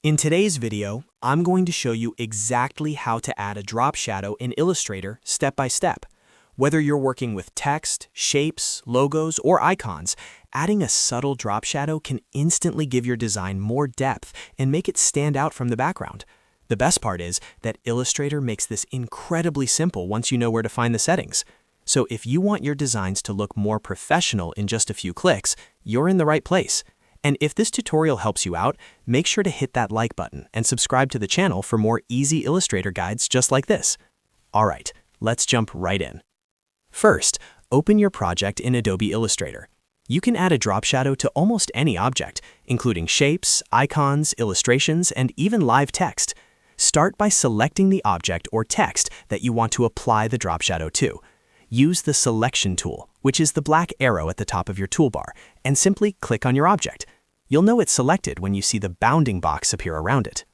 In today's video, I'm going to show you exactly how to add a drop shadow in Illustrator step by step. Whether you're working with text, shapes, logos, or icons, adding a subtle drop shadow can instantly give your design more depth and make it stand out from the background. The best part is that Illustrator makes this incredibly simple once you know where to find the settings. So if you want your designs to look more professional in just a few clicks, you're in the right place. And if this tutorial helps you out, make sure to hit that like button and subscribe to the channel for more easy Illustrator guides just like this. Alright, let's jump right in. First, open your project in Adobe Illustrator. You can add a drop shadow to almost any object, including shapes, icons, illustrations, and even live text. Start by selecting the object or text that you want to apply the drop shadow to. Use the Selection tool, which is the black arrow at the top of your toolbar, and simply click on your object. You'll know it's selected when you see the bounding box appear around it.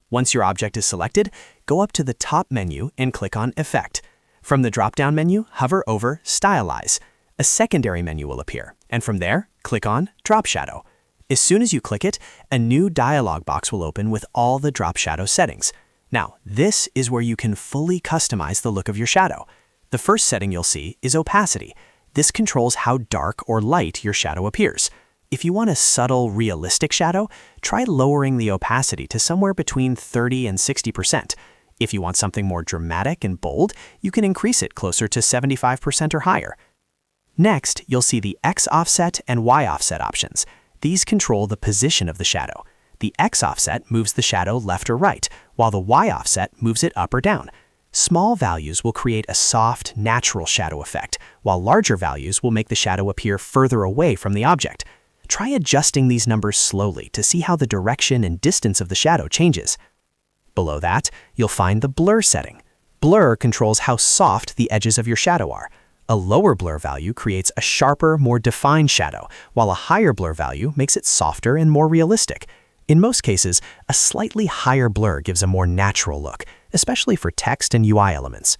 Once your object is selected, go up to the top menu and click on Effect. From the drop-down menu, hover over Stylize. A secondary menu will appear, and from there, click on Drop Shadow. As soon as you click it, a new dialog box will open with all the drop shadow settings. Now, this is where you can fully customize the look of your shadow. The first setting you'll see is Opacity. This controls how dark or light your shadow appears. If you want a subtle, realistic shadow, try lowering the opacity to somewhere between 30 and 60%. If you want something more dramatic and bold, you can increase it closer to 75% or higher. Next, you'll see the X offset and Y offset options. These control the position of the shadow. The X offset moves the shadow left or right, while the Y offset moves it up or down. Small values will create a soft, natural shadow effect, while larger values will make the shadow appear further away from the object. Try adjusting these numbers slowly to see how the direction and distance of the shadow changes. Below that, you'll find the Blur setting. Blur controls how soft the edges of your shadow are. A lower blur value creates a sharper, more defined shadow, while a higher blur value makes it softer and more realistic. In most cases, a slightly higher blur gives a more natural look, especially for text and UI elements.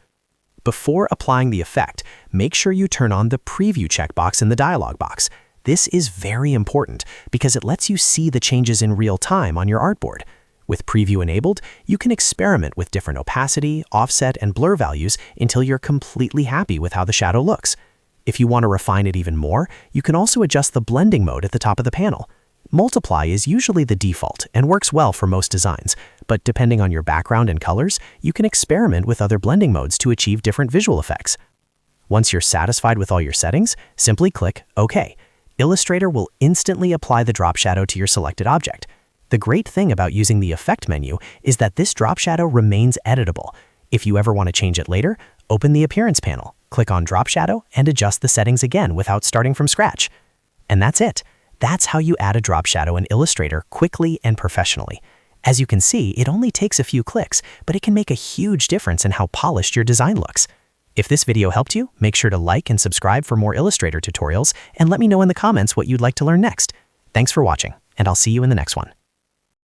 Before applying the effect, make sure you turn on the Preview checkbox in the dialog box. This is very important because it lets you see the changes in real time on your artboard. With Preview enabled, you can experiment with different opacity, offset, and blur values until you're completely happy with how the shadow looks. If you want to refine it even more, you can also adjust the blending mode at the top of the panel. Multiply is usually the default and works well for most designs, but depending on your background and colors, you can experiment with other blending modes to achieve different visual effects. Once you're satisfied with all your settings, simply click OK. Illustrator will instantly apply the drop shadow to your selected object. The great thing about using the Effect menu is that this drop shadow remains editable. If you ever want to change it later, open the Appearance panel, click on Drop Shadow, and adjust the settings again without starting from scratch. And that's it. That's how you add a drop shadow in Illustrator quickly and professionally. As you can see, it only takes a few clicks, but it can make a huge difference in how polished your design looks. If this video helped you, make sure to like and subscribe for more Illustrator tutorials, and let me know in the comments what you'd like to learn next. Thanks for watching, and I'll see you in the next one.